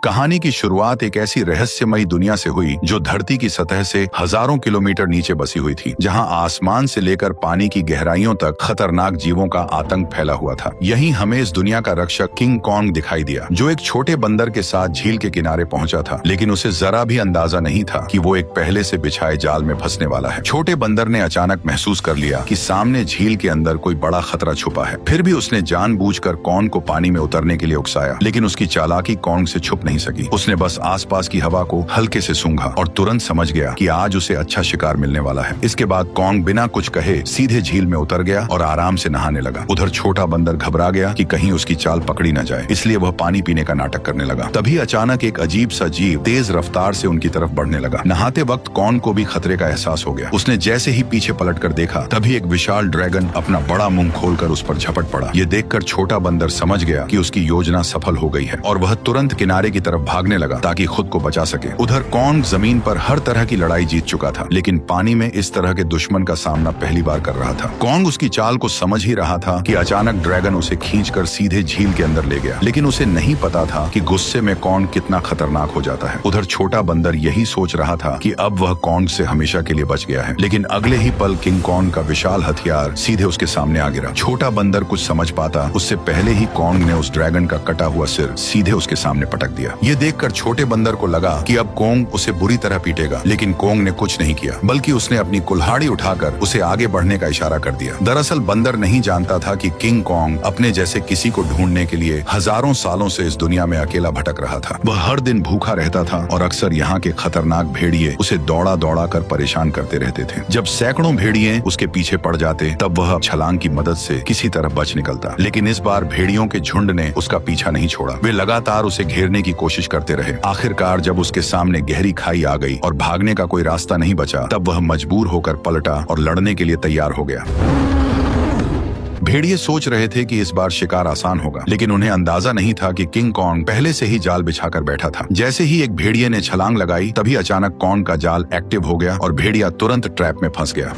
कहानी की शुरुआत एक ऐसी रहस्यमयी दुनिया से हुई जो धरती की सतह से हजारों किलोमीटर नीचे बसी हुई थी, जहां आसमान से लेकर पानी की गहराइयों तक खतरनाक जीवों का आतंक फैला हुआ था। यहीं हमें इस दुनिया का रक्षक किंग कॉन्ग दिखाई दिया, जो एक छोटे बंदर के साथ झील के किनारे पहुंचा था, लेकिन उसे जरा भी अंदाजा नहीं था कि वो एक पहले से बिछाए जाल में फंसने वाला है। छोटे बंदर ने अचानक महसूस कर लिया कि सामने झील के अंदर कोई बड़ा खतरा छुपा है। फिर भी उसने जानबूझकर कॉन्ग को पानी में उतरने के लिए उकसाया, लेकिन उसकी चालाकी कॉन्ग से छुप नहीं सकी। उसने बस आसपास की हवा को हल्के से सूंघा और तुरंत समझ गया कि आज उसे अच्छा शिकार मिलने वाला है। इसके बाद कॉन्ग बिना कुछ कहे सीधे झील में उतर गया और आराम से नहाने लगा। उधर छोटा बंदर घबरा गया कि कहीं उसकी चाल पकड़ी न जाए, इसलिए वह पानी पीने का नाटक करने लगा। तभी अचानक एक अजीब सा जीव तेज रफ्तार से उनकी तरफ बढ़ने लगा। नहाते वक्त कॉन्ग को भी खतरे का एहसास हो गया। उसने जैसे ही पीछे पलट कर देखा, तभी एक विशाल ड्रैगन अपना बड़ा मुंह खोलकर उस पर झपट पड़ा। ये देखकर छोटा बंदर समझ गया कि उसकी योजना सफल हो गई है और वह तुरंत किनारे की तरफ भागने लगा ताकि खुद को बचा सके। उधर कॉन्ग जमीन पर हर तरह की लड़ाई जीत चुका था, लेकिन पानी में इस तरह के दुश्मन का सामना पहली बार कर रहा था। कॉन्ग उसकी चाल को समझ ही रहा था कि अचानक ड्रैगन उसे खींचकर सीधे झील के अंदर ले गया, लेकिन उसे नहीं पता था कि गुस्से में कॉन्ग कितना खतरनाक हो जाता है। उधर छोटा बंदर यही सोच रहा था कि अब वह कॉन्ग से हमेशा के लिए बच गया है, लेकिन अगले ही पल किंग कॉन्ग का विशाल हथियार सीधे उसके सामने आ गिरा। छोटा बंदर कुछ समझ पाता उससे पहले ही कॉन्ग ने उस ड्रैगन का कटा हुआ सिर सीधे उसके सामने पटक दिया। ये देखकर छोटे बंदर को लगा कि अब कॉन्ग उसे बुरी तरह पीटेगा, लेकिन कॉन्ग ने कुछ नहीं किया, बल्कि उसने अपनी कुल्हाड़ी उठाकर उसे आगे बढ़ने का इशारा कर दिया। दरअसल बंदर नहीं जानता था कि किंग कॉन्ग अपने जैसे किसी को ढूंढने के लिए हजारों सालों से इस दुनिया में अकेला भटक रहा था। वह हर दिन भूखा रहता था और अक्सर यहाँ के खतरनाक भेड़िए उसे दौड़ा दौड़ा कर परेशान करते रहते थे। जब सैकड़ों भेड़िए उसके पीछे पड़ जाते, तब वह छलांग की मदद से किसी तरह बच निकलता, लेकिन इस बार भेड़ियों के झुंड ने उसका पीछा नहीं छोड़ा। वे लगातार उसे घेरने की कोशिश करते रहे। आखिरकार जब उसके सामने गहरी खाई आ गई और भागने का कोई रास्ता नहीं बचा, तब वह मजबूर होकर पलटा और लड़ने के लिए तैयार हो गया। भेड़िए सोच रहे थे कि इस बार शिकार आसान होगा, लेकिन उन्हें अंदाजा नहीं था कि किंग कॉन्ग पहले से ही जाल बिछाकर बैठा था। जैसे ही एक भेड़िए ने छलांग लगाई, तभी अचानक कॉन्ग का जाल एक्टिव हो गया और भेड़िया तुरंत ट्रैप में फंस गया।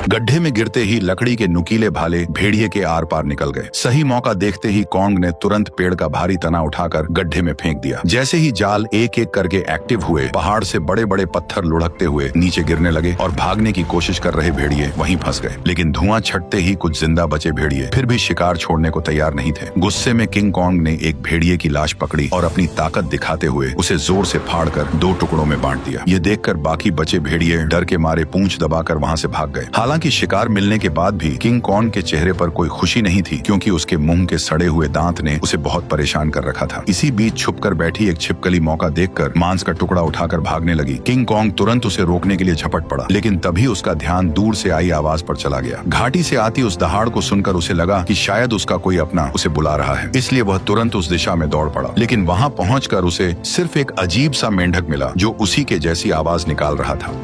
गड्ढे में गिरते ही लकड़ी के नुकीले भाले भेड़िए के आर पार निकल गए। सही मौका देखते ही कॉन्ग ने तुरंत पेड़ का भारी तना उठाकर गड्ढे में फेंक दिया। जैसे ही जाल एक एक करके एक्टिव हुए, पहाड़ से बड़े बड़े पत्थर लुढ़कते हुए नीचे गिरने लगे और भागने की कोशिश कर रहे भेड़िए वहीं फंस गए। लेकिन धुआं छटते ही कुछ जिंदा बचे भेड़िए फिर भी शिकार छोड़ने को तैयार नहीं थे। गुस्से में किंग कॉन्ग ने एक भेड़िए की लाश पकड़ी और अपनी ताकत दिखाते हुए उसे जोर से फाड़कर 2 टुकड़ों में बांट दिया। ये देखकर बाकी बचे भेड़िए डर के मारे पूंछ दबाकर वहां से भाग गए। हालांकि शिकार मिलने के बाद भी किंग कॉन्ग के चेहरे पर कोई खुशी नहीं थी, क्योंकि उसके मुंह के सड़े हुए दांत ने उसे बहुत परेशान कर रखा था। इसी बीच छुपकर बैठी एक छिपकली मौका देखकर मांस का टुकड़ा उठाकर भागने लगी। किंग कॉन्ग तुरंत उसे रोकने के लिए झपट पड़ा, लेकिन तभी उसका ध्यान दूर से आई आवाज पर चला गया। घाटी से आती उस दहाड़ को सुनकर उसे लगा कि शायद उसका कोई अपना उसे बुला रहा है, इसलिए वह तुरंत उस दिशा में दौड़ पड़ा। लेकिन वहां पहुंचकर उसे सिर्फ एक अजीब सा मेंढक मिला, जो उसी के जैसी आवाज निकाल रहा था।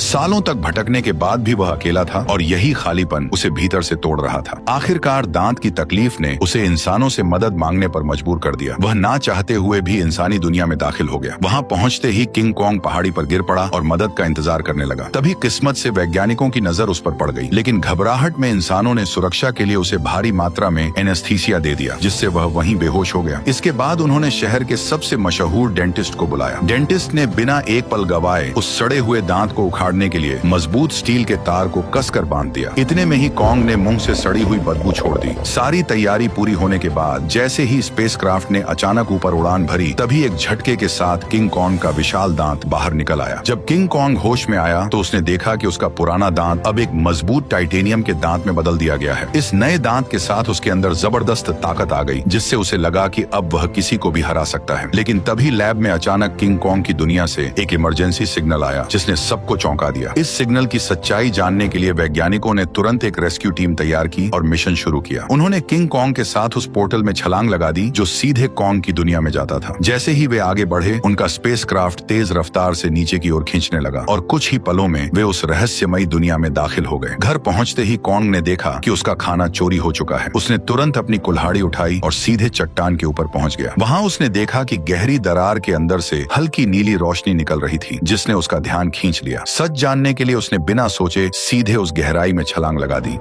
सालों तक भटकने के बाद भी वह अकेला था और यही खालीपन उसे भीतर से तोड़ रहा था। आखिरकार दांत की तकलीफ ने उसे इंसानों से मदद मांगने पर मजबूर कर दिया। वह ना चाहते हुए भी इंसानी दुनिया में दाखिल हो गया। वहां पहुंचते ही किंग कॉन्ग पहाड़ी पर गिर पड़ा और मदद का इंतजार करने लगा। तभी किस्मत से वैज्ञानिकों की नजर उस पर पड़ गई, लेकिन घबराहट में इंसानों ने सुरक्षा के लिए उसे भारी मात्रा में एनेस्थीसिया दे दिया, जिससे वह वहीं बेहोश हो गया। इसके बाद उन्होंने शहर के सबसे मशहूर डेंटिस्ट को बुलाया। डेंटिस्ट ने बिना एक पल गवाए उस सड़े हुए दांत को उखाड़ने के लिए मजबूत स्टील के तार को कसकर बांध दिया। इतने में ही कॉन्ग ने मुंह से सड़ी हुई बदबू छोड़ दी। सारी तैयारी पूरी होने के बाद जैसे ही स्पेसक्राफ्ट ने अचानक ऊपर उड़ान भरी, तभी एक झटके के साथ किंग कॉन्ग का विशाल दांत बाहर निकल आया। जब किंग कॉन्ग होश में आया तो उसने देखा कि उसका पुराना दांत अब एक मजबूत टाइटेनियम के दांत में बदल दिया गया है। इस नए दांत के साथ उसके अंदर जबरदस्त ताकत आ गई, जिससे उसे लगा कि अब वह किसी को भी हरा सकता है। लेकिन तभी लैब में अचानक किंग कॉन्ग की दुनिया से एक इमरजेंसी सिग्नल आया, जिसने सबको चौंका दिया। इस सिग्नल की सच्चाई जानने के लिए वैज्ञानिकों ने तुरंत एक रेस्क्यू टीम तैयार की और मिशन शुरू किया। उन्होंने किंग कॉन्ग के साथ उस पोर्टल में छलांग लगा दी जो सीधे कॉन्ग की दुनिया में जाता था। जैसे ही वे आगे बढ़े, उनका स्पेसक्राफ्ट तेज रफ्तार से नीचे की ओर खींचने लगा और कुछ ही पलों में वे उस रहस्यमयी दुनिया में दाखिल हो गए। घर पहुंचते ही कॉन्ग ने देखा कि उसका खाना चोरी हो चुका है। उसने तुरंत अपनी कुल्हाड़ी उठाई और सीधे चट्टान के ऊपर पहुंच गया। वहां उसने देखा कि गहरी दरार के अंदर से हल्की नीली रोशनी निकल रही थी, जिसने उसका ध्यान खींच लिया। सच जानने के लिए उसने बिना सोचे सीधे उस गहराई में छलांग लगा दी।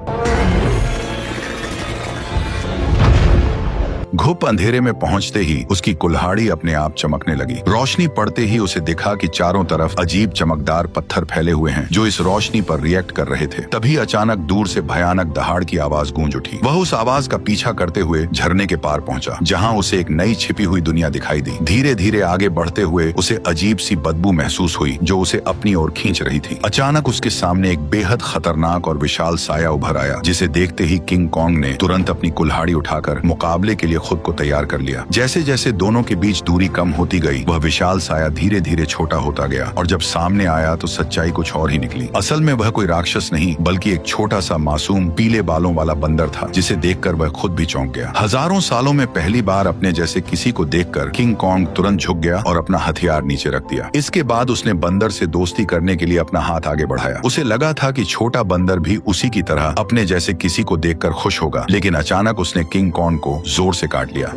घुप अंधेरे में पहुंचते ही उसकी कुल्हाड़ी अपने आप चमकने लगी। रोशनी पड़ते ही उसे दिखा कि चारों तरफ अजीब चमकदार पत्थर फैले हुए हैं जो इस रोशनी पर रिएक्ट कर रहे थे। तभी अचानक दूर से भयानक दहाड़ की आवाज गूंज उठी। वह उस आवाज का पीछा करते हुए झरने के पार पहुंचा, जहां उसे एक नई छिपी हुई दुनिया दिखाई दी। धीरे धीरे आगे बढ़ते हुए उसे अजीब सी बदबू महसूस हुई जो उसे अपनी ओर खींच रही थी। अचानक उसके सामने एक बेहद खतरनाक और विशाल साया उभर आया, जिसे देखते ही किंग कॉन्ग ने तुरंत अपनी कुल्हाड़ी उठाकर मुकाबले के लिए खुद को तैयार कर लिया। जैसे जैसे दोनों के बीच दूरी कम होती गई, वह विशाल साया धीरे धीरे छोटा होता गया और जब सामने आया तो सच्चाई कुछ और ही निकली। असल में वह कोई राक्षस नहीं बल्कि एक छोटा सा मासूम पीले बालों वाला बंदर था, जिसे देखकर वह खुद भी चौंक गया। हजारों सालों में पहली बार अपने जैसे किसी को देखकर किंग कॉन्ग तुरंत झुक गया और अपना हथियार नीचे रख दिया। इसके बाद उसने बंदर से दोस्ती करने के लिए अपना हाथ आगे बढ़ाया। उसे लगा था कि छोटा बंदर भी उसी की तरह अपने जैसे किसी को देखकर खुश होगा, लेकिन अचानक उसने किंग कॉन्ग को जोर से काट लिया।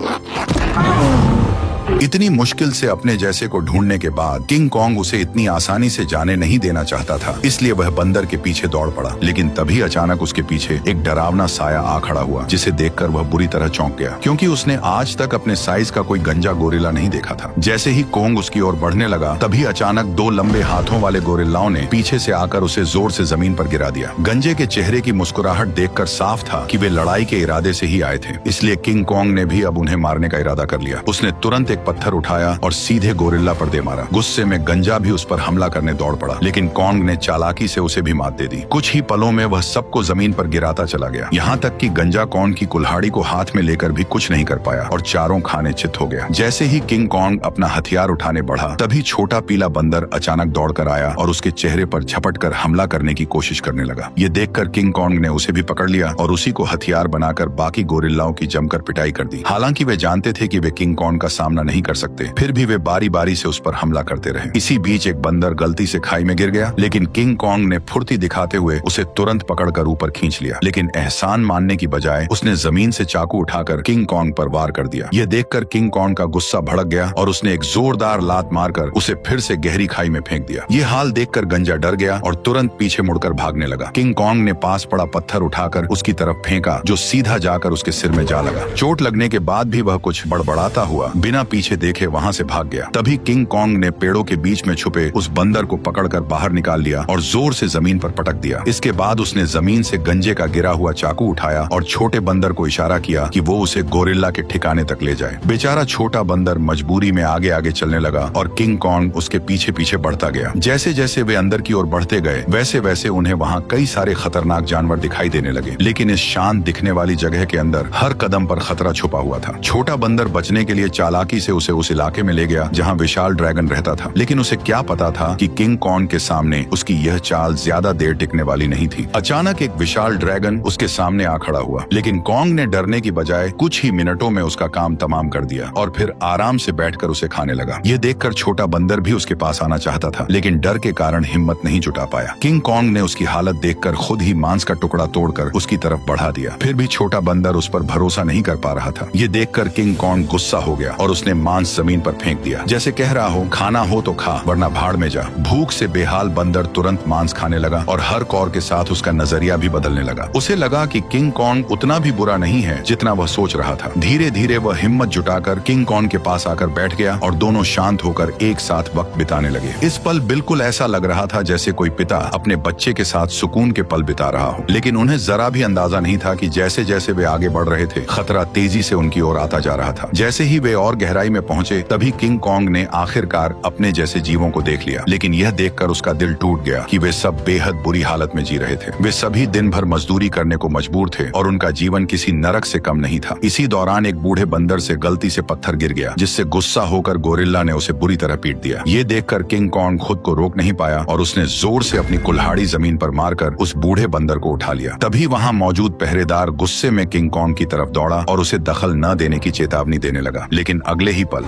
इतनी मुश्किल से अपने जैसे को ढूंढने के बाद किंग कॉन्ग उसे इतनी आसानी से जाने नहीं देना चाहता था, इसलिए वह बंदर के पीछे दौड़ पड़ा। लेकिन तभी अचानक उसके पीछे एक डरावना साया आ खड़ा हुआ, जिसे देखकर वह बुरी तरह चौंक गया, क्योंकि उसने आज तक अपने साइज का कोई गंजा गोरिल्ला नहीं देखा था। जैसे ही कॉन्ग उसकी ओर बढ़ने लगा, तभी अचानक दो लंबे हाथों वाले गोरिल्लाओं ने पीछे से आकर उसे जोर से जमीन पर गिरा दिया। गंजे के चेहरे की मुस्कुराहट देखकर साफ था कि वे लड़ाई के इरादे से ही आए थे, इसलिए किंग कॉन्ग ने भी अब उन्हें मारने का इरादा कर लिया। उसने तुरंत एक पत्थर उठाया और सीधे गोरिल्ला पर दे मारा। गुस्से में गंजा भी उस पर हमला करने दौड़ पड़ा, लेकिन कॉन्ग ने चालाकी से उसे भी मात दे दी। कुछ ही पलों में वह सबको जमीन पर गिराता चला गया, यहाँ तक कि गंजा कॉन्ग की कुल्हाड़ी को हाथ में लेकर भी कुछ नहीं कर पाया और चारों खाने चित हो गया। जैसे ही किंग कॉन्ग अपना हथियार उठाने बढ़ा, तभी छोटा पीला बंदर अचानक दौड़कर आया और उसके चेहरे पर झपटकर हमला करने की कोशिश करने लगा। ये देखकर किंग कॉन्ग ने उसे भी पकड़ लिया और उसी को हथियार बनाकर बाकी गोरिल्लाओं की जमकर पिटाई कर दी। हालांकि वे जानते थे कि वे किंग कॉन्ग का सामना नहीं कर सकते, फिर भी वे बारी बारी से उस पर हमला करते रहे। इसी बीच एक बंदर गलती से खाई में गिर गया, लेकिन किंग कॉन्ग ने फुर्ती दिखाते हुए उसे तुरंत पकड़कर ऊपर खींच लिया। लेकिन एहसान मानने की बजाय उसने जमीन से चाकू उठाकर किंग कॉन्ग पर वार कर दिया। यह देखकर किंग कॉन्ग का गुस्सा भड़क गया और उसने एक जोरदार लात मारकर उसे फिर से गहरी खाई में फेंक दिया। ये हाल देखकर गंजा डर गया और तुरंत पीछे मुड़कर भागने लगा। किंग कॉन्ग ने पास पड़ा पत्थर उठाकर उसकी तरफ फेंका, जो सीधा जाकर उसके सिर में जा लगा। चोट लगने के बाद भी वह कुछ बड़बड़ाता हुआ बिना पीछे देखे वहां से भाग गया। तभी किंग कॉन्ग ने पेड़ों के बीच में छुपे उस बंदर को पकड़कर बाहर निकाल लिया और जोर से जमीन पर पटक दिया। इसके बाद उसने जमीन से गंजे का गिरा हुआ चाकू उठाया और छोटे बंदर को इशारा किया कि वो उसे गोरिल्ला के ठिकाने तक ले जाए। बेचारा छोटा बंदर मजबूरी में आगे आगे चलने लगा और किंग कॉन्ग उसके पीछे पीछे बढ़ता गया। जैसे जैसे वे अंदर की ओर बढ़ते गए, वैसे वैसे उन्हें वहाँ कई सारे खतरनाक जानवर दिखाई देने लगे, लेकिन इस शांत दिखने वाली जगह के अंदर हर कदम पर खतरा छुपा हुआ था। छोटा बंदर बचने के लिए चालाकी से उसे उस इलाके में ले गया जहाँ विशाल ड्रैगन रहता था, लेकिन उसे क्या पता था कि किंग कॉन्ग के सामने उसकी यह चाल ज्यादा देर टिकने वाली नहीं थी। अचानक एक विशाल ड्रैगन उसके सामने आ खड़ा हुआ, लेकिन कॉन्ग ने डरने की बजाय कुछ ही मिनटों में उसका काम तमाम कर दिया और फिर आराम से बैठकर उसे खाने लगा। यह देखकर छोटा बंदर भी उसके पास आना चाहता था, लेकिन डर के कारण हिम्मत नहीं जुटा पाया। किंग कॉन्ग ने उसकी हालत देखकर खुद ही मांस का टुकड़ा तोड़कर उसकी तरफ बढ़ा दिया। फिर भी छोटा बंदर उस पर भरोसा नहीं कर पा रहा था। ये देखकर किंग कॉन्ग गुस्सा हो गया और उसने मांस जमीन पर फेंक दिया, जैसे कह रहा हो खाना हो तो खा वरना भाड़ में जा। भूख से बेहाल बंदर तुरंत मांस खाने लगा और हर कौर के साथ उसका नजरिया भी बदलने लगा। उसे लगा कि किंग कॉन्ग उतना भी बुरा नहीं है जितना वह सोच रहा था। धीरे धीरे वह हिम्मत जुटाकर किंग कॉन्ग के पास आकर बैठ गया और दोनों शांत होकर एक साथ वक्त बिताने लगे। इस पल बिल्कुल ऐसा लग रहा था जैसे कोई पिता अपने बच्चे के साथ सुकून के पल बिता रहा हो, लेकिन उन्हें जरा भी अंदाजा नहीं था कि जैसे जैसे वे आगे बढ़ रहे थे, खतरा तेजी से उनकी ओर आता जा रहा था। जैसे ही वे और गहराई में पहुंचे, तभी किंग कॉन्ग ने आखिरकार अपने जैसे जीवों को देख लिया, लेकिन यह देखकर उसका दिल टूट गया कि वे सब बेहद बुरी हालत में जी रहे थे। वे सभी दिन भर मजदूरी करने को मजबूर थे और उनका जीवन किसी नरक से कम नहीं था। इसी दौरान एक बूढ़े बंदर से गलती से पत्थर गिर गया, जिससे गुस्सा होकर गोरिल्ला ने उसे बुरी तरह पीट दिया। ये देखकर किंग कॉन्ग खुद को रोक नहीं पाया और उसने जोर से अपनी कुल्हाड़ी जमीन पर मारकर उस बूढ़े बंदर को उठा लिया। तभी वहाँ मौजूद पहरेदार गुस्से में किंग कॉन्ग की तरफ दौड़ा और उसे दखल न देने की चेतावनी देने लगा, लेकिन अगले ही पल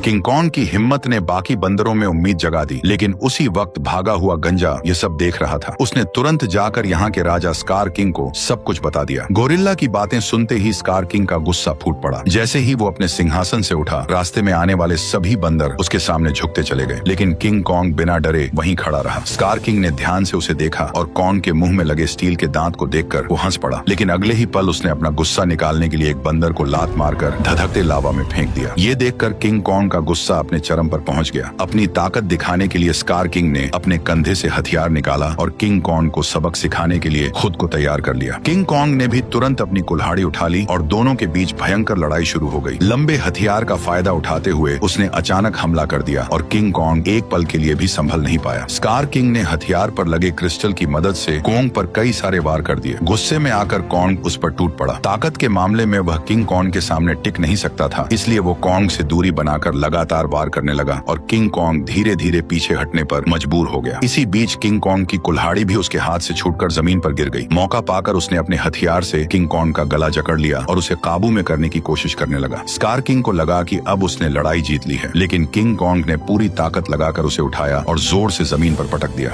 किंग कॉन्ग की हिम्मत ने बाकी बंदरों में उम्मीद जगा दी, लेकिन उसी वक्त भागा हुआ गंजा ये सब देख रहा था। उसने तुरंत जाकर यहाँ के राजा स्कार किंग को सब कुछ बता दिया। गोरिल्ला की बातें सुनते ही स्कार किंग का गुस्सा फूट पड़ा। जैसे ही वो अपने सिंहासन से उठा, रास्ते में आने वाले सभी बंदर उसके सामने झुकते चले गए, लेकिन किंग कॉन्ग बिना डरे वहीं खड़ा रहा। स्कार किंग ने ध्यान से उसे देखा और कॉन्ग के मुंह में लगे स्टील के दांत को देखकर वो हंस पड़ा, लेकिन अगले ही पल उसने अपना गुस्सा निकालने के लिए एक बंदर को लात मारकर धधकते लावा में फेंक दिया। ये देखकर किंग कॉन्ग का गुस्सा अपने चरम पर पहुंच गया। अपनी ताकत दिखाने के लिए स्कार किंग ने अपने कंधे से हथियार निकाला और किंग कॉन्ग को सबक सिखाने के लिए खुद को तैयार कर लिया। किंग कॉन्ग ने भी तुरंत अपनी कुल्हाड़ी उठा ली और दोनों के बीच भयंकर लड़ाई शुरू हो गई। लंबे हथियार का फायदा उठाते हुए उसने अचानक हमला कर दिया और किंग कॉन्ग एक पल के लिए भी संभल नहीं पाया। स्कार किंग ने हथियार पर लगे क्रिस्टल की मदद से कॉन्ग पर कई सारे वार कर दिए। गुस्से में आकर कॉन्ग उस पर टूट पड़ा। ताकत के मामले में वह किंग कॉन्ग के सामने टिक नहीं सकता था, इसलिए वो कॉन्ग से दूरी बनाकर लगातार वार करने लगा और किंग कॉन्ग धीरे धीरे पीछे हटने पर मजबूर हो गया। इसी बीच किंग कॉन्ग की कुल्हाड़ी भी उसके हाथ से छूटकर जमीन पर गिर गई। मौका पाकर उसने अपने हथियार से किंग कॉन्ग का गला जकड़ लिया और उसे काबू में करने की कोशिश करने लगा। स्कार किंग को लगा कि अब उसने लड़ाई जीत ली है, लेकिन किंग कॉन्ग ने पूरी ताकत लगाकर उसे उठाया और जोर से जमीन पर पटक दिया।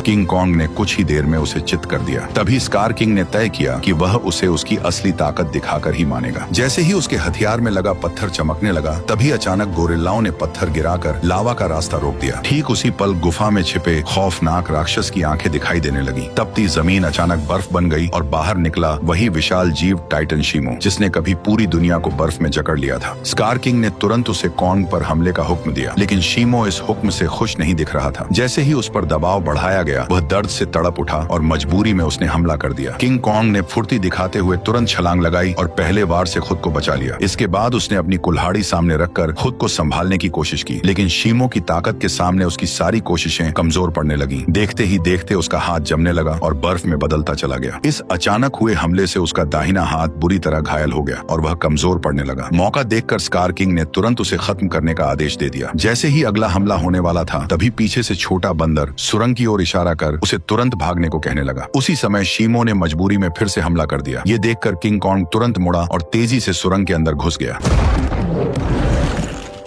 किंग कॉन्ग ने कुछ ही देर में उसे चित कर दिया। तभी स्कार किंग ने तय किया कि वह उसे उसकी असली ताकत दिखाकर ही मानेगा। जैसे ही उसके हथियार में लगा पत्थर चमकने लगा, तभी अचानक गोरिल्लाओं ने पत्थर गिराकर लावा का रास्ता रोक दिया। ठीक उसी पल गुफा में छिपे खौफनाक राक्षस की आंखें दिखाई देने लगी। तपती जमीन अचानक बर्फ बन गई और बाहर निकला वही विशाल जीव टाइटन शीमो, जिसने कभी पूरी दुनिया को बर्फ में जकड़ लिया था। स्कार किंग ने तुरंत उसे कॉन्ग पर हमले का हुक्म दिया, लेकिन शीमो इस हुक्म से खुश नहीं दिख रहा था। जैसे ही उस पर दबाव बढ़ाया गया, वह दर्द से तड़प उठा और मजबूरी में उसने हमला कर दिया। किंग कॉन्ग ने फुर्ती दिखाते हुए तुरंत छलांग लगाई और पहले वार से खुद को बचा लिया। इसके बाद उसने अपनी कुल्हाड़ी सामने रखकर खुद को संभालने की कोशिश की, लेकिन शीमो की ताकत के सामने उसकी सारी कोशिशें कमजोर पड़ने लगी। देखते ही देखते उसका हाथ जमने लगा और बर्फ में बदलता चला गया। इस अचानक हुए हमले से उसका दाहिना हाथ बुरी तरह घायल हो गया और वह कमजोर पड़ने लगा। मौका देखकर स्कार किंग ने तुरंत उसे खत्म करने का आदेश दे दिया। जैसे ही अगला हमला होने वाला था, तभी पीछे से छोटा बंदर सुरंग की ओर इशारा कर उसे तुरंत भागने को कहने लगा। उसी समय शीमो ने मजबूरी में फिर से हमला कर दिया। ये देखकर किंग कॉन्ग तुरंत मुड़ा और तेजी से सुरंग के अंदर घुस गया,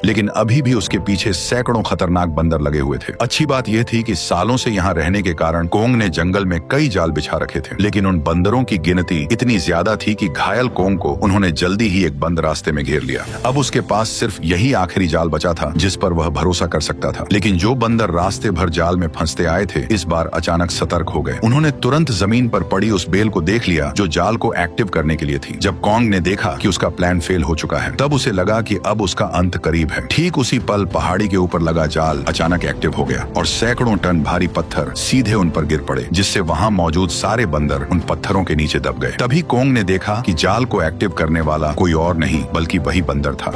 लेकिन अभी भी उसके पीछे सैकड़ों खतरनाक बंदर लगे हुए थे। अच्छी बात यह थी कि सालों से यहाँ रहने के कारण कॉन्ग ने जंगल में कई जाल बिछा रखे थे, लेकिन उन बंदरों की गिनती इतनी ज्यादा थी कि घायल कॉन्ग को उन्होंने जल्दी ही एक बंद रास्ते में घेर लिया। अब उसके पास सिर्फ यही आखिरी जाल बचा था जिस पर वह भरोसा कर सकता था। लेकिन जो बंदर रास्ते भर जाल में फंसते आए थे, इस बार अचानक सतर्क हो गए। उन्होंने तुरंत जमीन पर पड़ी उस बेल को देख लिया जो जाल को एक्टिव करने के लिए थी। जब कॉन्ग ने देखा कि उसका प्लान फेल हो चुका है, तब उसे लगा कि अब उसका अंत करीब है। ठीक उसी पल पहाड़ी के ऊपर लगा जाल अचानक एक्टिव हो गया और सैकड़ों टन भारी पत्थर सीधे उन पर गिर पड़े, जिससे वहां मौजूद सारे बंदर उन पत्थरों के नीचे दब गए। तभी कॉन्ग ने देखा कि जाल को एक्टिव करने वाला कोई और नहीं बल्कि वही बंदर था।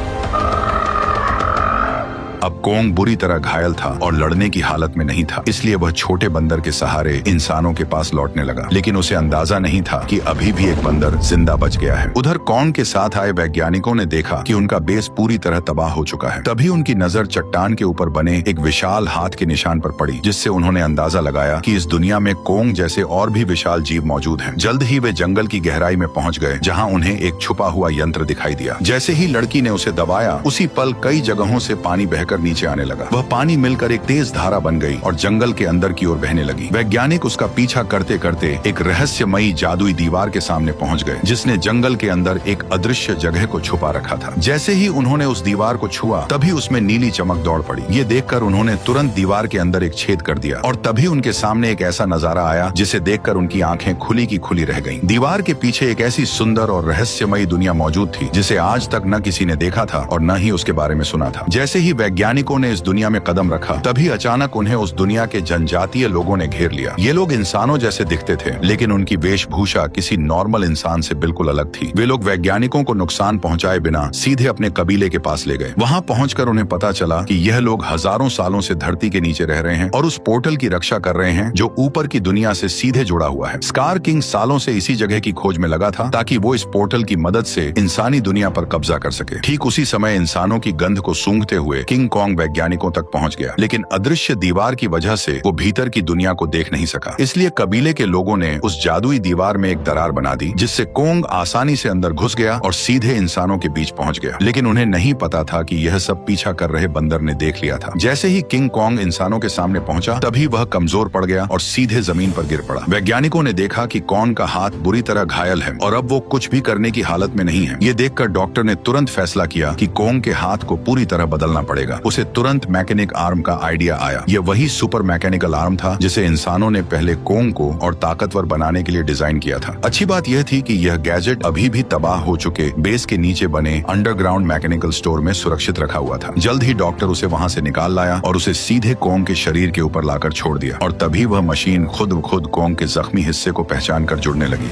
अब कॉन्ग बुरी तरह घायल था और लड़ने की हालत में नहीं था, इसलिए वह छोटे बंदर के सहारे इंसानों के पास लौटने लगा। लेकिन उसे अंदाजा नहीं था कि अभी भी एक बंदर जिंदा बच गया है। उधर कॉन्ग के साथ आए वैज्ञानिकों ने देखा कि उनका बेस पूरी तरह तबाह हो चुका है। तभी उनकी नजर चट्टान के ऊपर बने एक विशाल हाथ के निशान पर पड़ी, जिससे उन्होंने अंदाजा लगाया कि इस दुनिया में कॉन्ग जैसे और भी विशाल जीव मौजूद हैं। जल्द ही वे जंगल की गहराई में पहुंच गए, जहां उन्हें एक छुपा हुआ यंत्र दिखाई दिया। जैसे ही लड़की ने उसे दबाया, उसी पल कई जगहों से पानी बहकर नीचे आने लगा। वह पानी मिलकर एक तेज धारा बन गई और जंगल के अंदर की ओर बहने लगी। वैज्ञानिक उसका पीछा करते करते एक रहस्यमयी जादुई दीवार के सामने पहुंच गए, जिसने जंगल के अंदर एक अदृश्य जगह को छुपा रखा था। जैसे ही उन्होंने उस दीवार को छुआ, तभी उसमें नीली चमक दौड़ पड़ी। ये देखकर उन्होंने तुरंत दीवार के अंदर एक छेद कर दिया और तभी उनके सामने एक ऐसा नजारा आया जिसे देखकर उनकी आंखें खुली की खुली रह गईं। दीवार के पीछे एक ऐसी सुंदर और रहस्यमयी दुनिया मौजूद थी जिसे आज तक न किसी ने देखा था और न ही उसके बारे में सुना था। जैसे ही वैज्ञानिकों ने इस दुनिया में कदम रखा, तभी अचानक उन्हें उस दुनिया के जनजातीय लोगों ने घेर लिया। ये लोग इंसानों जैसे दिखते थे, लेकिन उनकी वेशभूषा किसी नॉर्मल इंसान से बिल्कुल अलग थी। वे लोग वैज्ञानिकों को नुकसान पहुंचाए बिना सीधे अपने कबीले के पास ले गए। वहां पहुंचकर उन्हें पता चला कि यह लोग हजारों सालों से धरती के नीचे रह रहे हैं और उस पोर्टल की रक्षा कर रहे हैं जो ऊपर की दुनिया से सीधे जुड़ा हुआ है। स्कार किंग सालों से इसी जगह की खोज में लगा था ताकि वो इस पोर्टल की मदद से इंसानी दुनिया पर कब्जा कर सके। ठीक उसी समय इंसानों की गंध को सूंघते हुए किंग कॉन्ग वैज्ञानिकों तक पहुंच गया, लेकिन अदृश्य दीवार की वजह से वो भीतर की दुनिया को देख नहीं सका। इसलिए कबीले के लोगों ने उस जादुई दीवार में एक दरार बना दी, जिससे कॉन्ग आसानी से अंदर घुस गया और सीधे इंसानों के बीच पहुंच गया। लेकिन उन्हें नहीं पता था कि यह सब पीछा कर रहे बंदर ने देख लिया था। जैसे ही किंग कॉन्ग इंसानों के सामने पहुंचा, तभी वह कमजोर पड़ गया और सीधे जमीन पर गिर पड़ा। वैज्ञानिकों ने देखा कि कॉन्ग का हाथ बुरी तरह घायल है और अब वो कुछ भी करने की हालत में नहीं है। ये देखकर डॉक्टर ने तुरंत फैसला किया कि कॉन्ग के हाथ को पूरी तरह बदलना पड़ेगा। उसे तुरंत मैकेनिक आर्म का आइडिया आया। यह वही सुपर मैकेनिकल आर्म था जिसे इंसानों ने पहले कॉन्ग को और ताकतवर बनाने के लिए डिजाइन किया था। अच्छी बात यह थी कि यह गैजेट अभी भी तबाह हो चुके बेस के नीचे बने अंडरग्राउंड मैकेनिकल स्टोर में सुरक्षित रखा हुआ था। जल्द ही डॉक्टर उसे वहां से निकाल लाया और उसे सीधे कॉन्ग के शरीर के ऊपर लाकर छोड़ दिया, और तभी वह मशीन खुद ब खुद कॉन्ग के जख्मी हिस्से को पहचान कर जुड़ने लगी।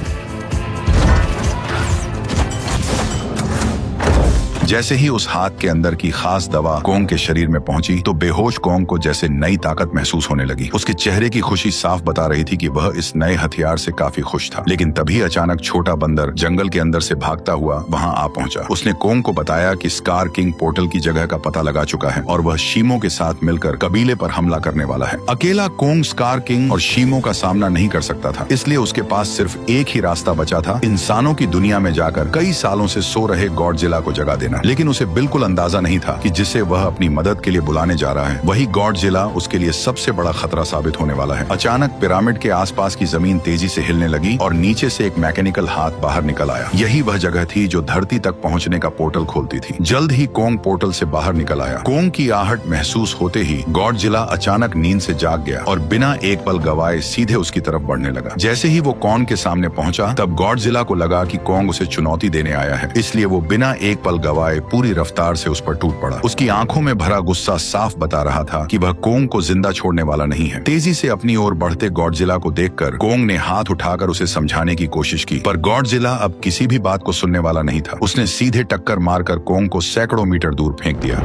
जैसे ही उस हाथ के अंदर की खास दवा कॉन्ग के शरीर में पहुंची, तो बेहोश कॉन्ग को जैसे नई ताकत महसूस होने लगी। उसके चेहरे की खुशी साफ बता रही थी कि वह इस नए हथियार से काफी खुश था। लेकिन तभी अचानक छोटा बंदर जंगल के अंदर से भागता हुआ वहां आ पहुंचा। उसने कॉन्ग को बताया कि स्कार किंग पोर्टल की जगह का पता लगा चुका है और वह शीमो के साथ मिलकर कबीले पर हमला करने वाला है। अकेला कॉन्ग स्कार किंग और शीमो का सामना नहीं कर सकता था, इसलिए उसके पास सिर्फ एक ही रास्ता बचा था, इंसानों की दुनिया में जाकर कई सालों से सो रहे गॉडजिला को जगा देना। लेकिन उसे बिल्कुल अंदाजा नहीं था कि जिसे वह अपनी मदद के लिए बुलाने जा रहा है, वही गॉडजिला उसके लिए सबसे बड़ा खतरा साबित होने वाला है। अचानक पिरामिड के आसपास की जमीन तेजी से हिलने लगी और नीचे से एक मैकेनिकल हाथ बाहर निकल आया। यही वह जगह थी जो धरती तक पहुंचने का पोर्टल खोलती थी। जल्द ही कॉन्ग पोर्टल से बाहर निकल आया। कॉन्ग की आहट महसूस होते ही गॉडजिला अचानक नींद से जाग गया और बिना एक पल गवाए सीधे उसकी तरफ बढ़ने लगा। जैसे ही वो कॉन्ग के सामने पहुंचा, तब गॉडजिला को लगा कि कॉन्ग उसे चुनौती देने आया है, इसलिए वो बिना एक पल गवाए पूरी रफ्तार से उस पर टूट पड़ा। उसकी आंखों में भरा गुस्सा साफ बता रहा था कि वह कॉन्ग को जिंदा छोड़ने वाला नहीं है। तेजी से अपनी ओर बढ़ते गॉडजिला को देखकर कॉन्ग ने हाथ उठाकर उसे समझाने की कोशिश की, पर गॉडजिला अब किसी भी बात को सुनने वाला नहीं था। उसने सीधे टक्कर मारकर कॉन्ग को सैकड़ों मीटर दूर फेंक दिया।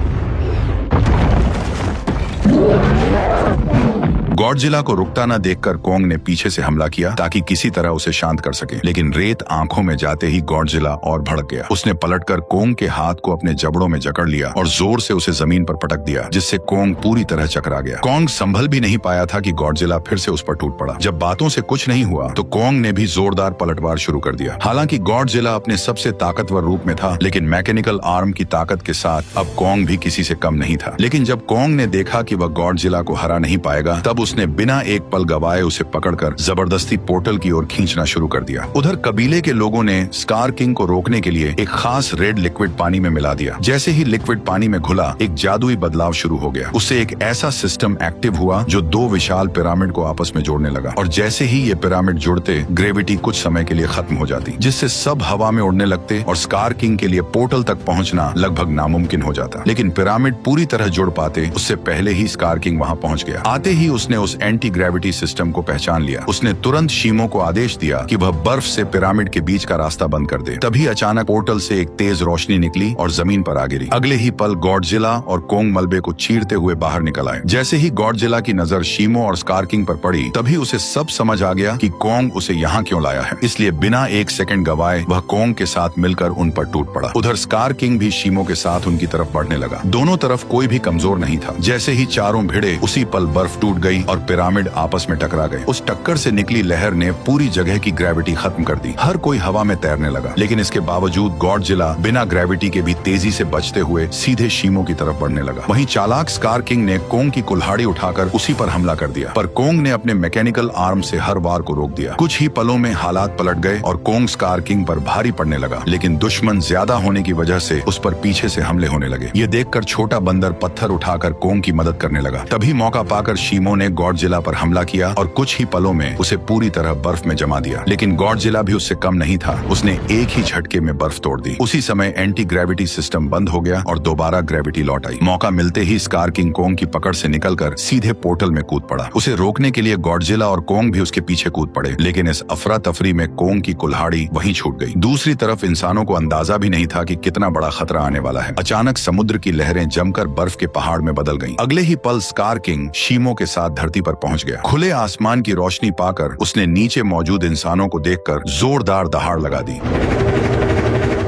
गॉडजिला को रुकता न देखकर कॉन्ग ने पीछे से हमला किया ताकि किसी तरह उसे शांत कर सके, लेकिन रेत आंखों में जाते ही गॉडजिला और भड़क गया। उसने पलटकर कॉन्ग के हाथ को अपने जबड़ों में जकड़ लिया और जोर से उसे जमीन पर पटक दिया, जिससे कॉन्ग पूरी तरह चकरा गया। कॉन्ग संभल भी नहीं पाया था कि गॉडजिला फिर से उस पर टूट पड़ा। जब बातों से कुछ नहीं हुआ तो कॉन्ग ने भी जोरदार पलटवार शुरू कर दिया। हालांकि गॉडजिला अपने सबसे ताकतवर रूप में था, लेकिन मैकेनिकल आर्म की ताकत के साथ अब कॉन्ग भी किसी से कम नहीं था। लेकिन जब कॉन्ग ने देखा कि वह गॉडजिला को हरा नहीं पाएगा, तब उसने बिना एक पल गवाए उसे पकड़कर जबरदस्ती पोर्टल की ओर खींचना शुरू कर दिया। उधर कबीले के लोगों ने स्कार किंग को रोकने के लिए एक खास रेड लिक्विड पानी में मिला दिया। जैसे ही लिक्विड पानी में घुला, एक जादुई बदलाव शुरू हो गया। उससे एक ऐसा सिस्टम एक्टिव हुआ जो दो विशाल पिरामिड को आपस में जोड़ने लगा, और जैसे ही ये पिरामिड जुड़ते, ग्रेविटी कुछ समय के लिए खत्म हो जाती, जिससे सब हवा में उड़ने लगते और स्कार किंग के लिए पोर्टल तक पहुंचना लगभग नामुमकिन हो जाता। लेकिन पिरामिड पूरी तरह जुड़ पाते उससे पहले ही स्कार किंग वहां पहुंच गया। आते ही उसने उस एंटी ग्रेविटी सिस्टम को पहचान लिया। उसने तुरंत शीमो को आदेश दिया कि वह बर्फ से पिरामिड के बीच का रास्ता बंद कर दे। तभी अचानक पोर्टल से एक तेज रोशनी निकली और जमीन पर आ गिरी। अगले ही पल गॉडजिला और कॉन्ग मलबे को चीरते हुए बाहर निकल आए। जैसे ही गॉडजिला की नजर शीमो और स्कार किंग पर पड़ी, तभी उसे सब समझ आ गया कि कॉन्ग उसे यहाँ क्यों लाया है। इसलिए बिना एक सेकंड गवाए वह कॉन्ग के साथ मिलकर उन पर टूट पड़ा। उधर स्कार किंग भी शीमो के साथ उनकी तरफ बढ़ने लगा। दोनों तरफ कोई भी कमजोर नहीं था। जैसे ही चारों भिड़े, उसी पल बर्फ टूट गई और पिरामिड आपस में टकरा गए। उस टक्कर से निकली लहर ने पूरी जगह की ग्रेविटी खत्म कर दी। हर कोई हवा में तैरने लगा, लेकिन इसके बावजूद गॉडजिला बिना ग्रेविटी के भी तेजी से बचते हुए सीधे शीमो की तरफ बढ़ने लगा। वहीं चालाक स्कार किंग ने कॉन्ग की कुल्हाड़ी उठाकर उसी पर हमला कर दिया, पर कॉन्ग ने अपने मैकेनिकल आर्म से हर वार को रोक दिया। कुछ ही पलों में हालात पलट गए और कॉन्ग स्कार किंग पर भारी पड़ने लगा, लेकिन दुश्मन ज्यादा होने की वजह से उस पर पीछे से हमले होने लगे। ये देखकर छोटा बंदर पत्थर उठाकर कॉन्ग की मदद करने लगा। तभी मौका पाकर शीमो ने गॉडजिला पर हमला किया और कुछ ही पलों में उसे पूरी तरह बर्फ में जमा दिया। लेकिन गॉडजिला भी उससे कम नहीं था। उसने एक ही झटके में बर्फ तोड़ दी। उसी समय एंटी ग्रेविटी सिस्टम बंद हो गया और दोबारा ग्रेविटी लौट आई। मौका मिलते ही स्कार किंग कॉन्ग की पकड़ से निकलकर सीधे पोर्टल में कूद पड़ा। उसे रोकने के लिए गॉडजिला और कॉन्ग भी उसके पीछे कूद पड़े, लेकिन इस अफरा तफरी में कॉन्ग की कुल्हाड़ी वहीं छूट गई। दूसरी तरफ इंसानों को अंदाजा भी नहीं था कि कितना बड़ा खतरा आने वाला है। अचानक समुद्र की लहरें जमकर बर्फ के पहाड़ में बदल गईं। अगले ही पल स्कार किंग शीमो के साथ धरती पर पहुंच गया। खुले आसमान की रोशनी पाकर उसने नीचे मौजूद इंसानों को देखकर जोरदार दहाड़ लगा दी।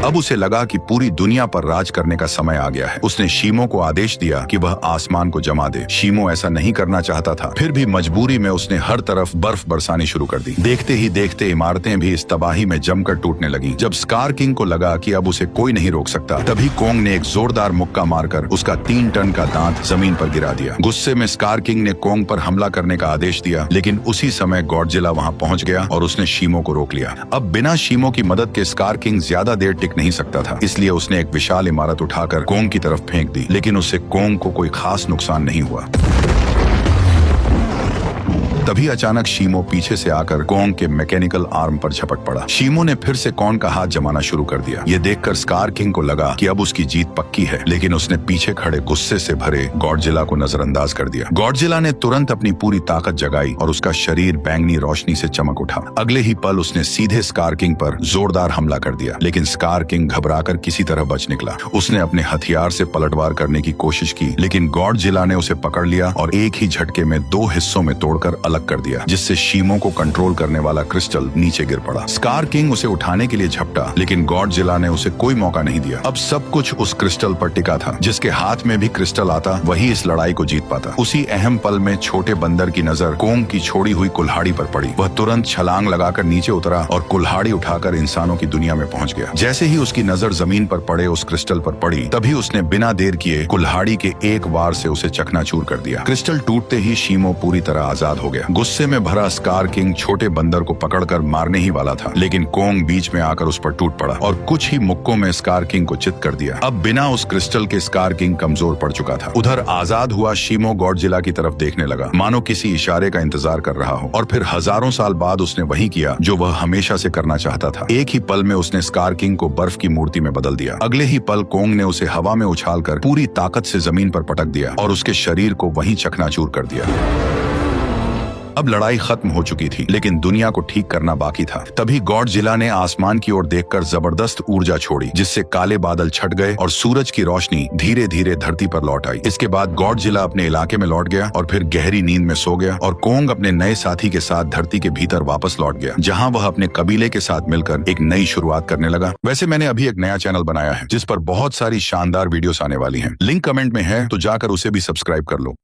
अब उसे लगा कि पूरी दुनिया पर राज करने का समय आ गया है। उसने शीमो को आदेश दिया कि वह आसमान को जमा दे। शीमो ऐसा नहीं करना चाहता था, फिर भी मजबूरी में उसने हर तरफ बर्फ बरसानी शुरू कर दी। देखते ही देखते इमारतें भी इस तबाही में जमकर टूटने लगी। जब स्कार किंग को लगा कि अब उसे कोई नहीं रोक सकता, तभी कोंग ने एक जोरदार मुक्का मारकर उसका 3 टन का दांत जमीन पर गिरा दिया। गुस्से में स्कार किंग ने कोंग पर हमला करने का आदेश दिया, लेकिन उसी समय गॉडजिला वहां पहुंच गया और उसने शीमो को रोक लिया। अब बिना शीमो की मदद के स्कार किंग ज्यादा देर टिक नहीं सकता था, इसलिए उसने एक विशाल इमारत उठाकर कोंग की तरफ फेंक दी, लेकिन उससे कोंग को कोई खास नुकसान नहीं हुआ। तभी अचानक शीमो पीछे से आकर कोंग के मैकेनिकल आर्म पर झपट पड़ा। शीमो ने फिर से कोंग का हाथ जमाना शुरू कर दिया। ये देखकर स्कार किंग को लगा कि अब उसकी जीत पक्की है, लेकिन उसने पीछे खड़े गुस्से से भरे गॉडजिला को नजरअंदाज कर दिया। गॉडजिला ने तुरंत अपनी पूरी ताकत जगाई और उसका शरीर बैंगनी रोशनी से चमक उठा। अगले ही पल उसने सीधे स्कार किंग पर जोरदार हमला कर दिया, लेकिन स्कार किंग घबराकर किसी तरह बच निकला। उसने अपने हथियार से पलटवार करने की कोशिश की, लेकिन गॉडजिला ने उसे पकड़ लिया और एक ही झटके में 2 हिस्सों में तोड़कर अलग कर दिया, जिससे शीमो को कंट्रोल करने वाला क्रिस्टल नीचे गिर पड़ा। स्कार किंग उसे उठाने के लिए झपटा, लेकिन गॉडजिला ने उसे कोई मौका नहीं दिया। अब सब कुछ उस क्रिस्टल पर टिका था। जिसके हाथ में भी क्रिस्टल आता, वही इस लड़ाई को जीत पाता। उसी अहम पल में छोटे बंदर की नजर कोंग की छोड़ी हुई कुल्हाड़ी पर पड़ी। वह तुरंत छलांग लगाकर नीचे उतरा और कुल्हाड़ी उठाकर इंसानों की दुनिया में पहुंच गया। जैसे ही उसकी नजर जमीन पर पड़े उस क्रिस्टल पर पड़ी, तभी उसने बिना देर किए कुल्हाड़ी के एक वार से उसे चकनाचूर कर दिया। क्रिस्टल टूटते ही शीमो पूरी तरह आजाद हो गया। गुस्से में भरा स्कार किंग छोटे बंदर को पकड़कर मारने ही वाला था, लेकिन कोंग बीच में आकर उस पर टूट पड़ा और कुछ ही मुक्कों में स्कार किंग को चित कर दिया। अब बिना उस क्रिस्टल के स्कार किंग कमजोर पड़ चुका था। उधर आजाद हुआ शीमो गॉडजिला की तरफ देखने लगा, मानो किसी इशारे का इंतजार कर रहा हो। और फिर हजारों साल बाद उसने वही किया जो वह हमेशा से करना चाहता था। एक ही पल में उसने स्कार किंग को बर्फ की मूर्ति में बदल दिया। अगले ही पल कोंग ने उसे हवा में उछालकर पूरी ताकत से जमीन पर पटक दिया और उसके शरीर को वहीं चकनाचूर कर दिया। अब लड़ाई खत्म हो चुकी थी, लेकिन दुनिया को ठीक करना बाकी था। तभी गॉडजिला ने आसमान की ओर देखकर जबरदस्त ऊर्जा छोड़ी, जिससे काले बादल छट गए और सूरज की रोशनी धीरे धीरे धरती पर लौट आई। इसके बाद गॉडजिला अपने इलाके में लौट गया और फिर गहरी नींद में सो गया और कोंग अपने नए साथी के साथ धरती के भीतर वापस लौट गया, जहाँ वह अपने कबीले के साथ मिलकर एक नई शुरुआत करने लगा। वैसे मैंने अभी एक नया चैनल बनाया है जिस पर बहुत सारी शानदार वीडियोस आने वाली हैं। लिंक कमेंट में है, तो जाकर उसे भी सब्सक्राइब कर लो।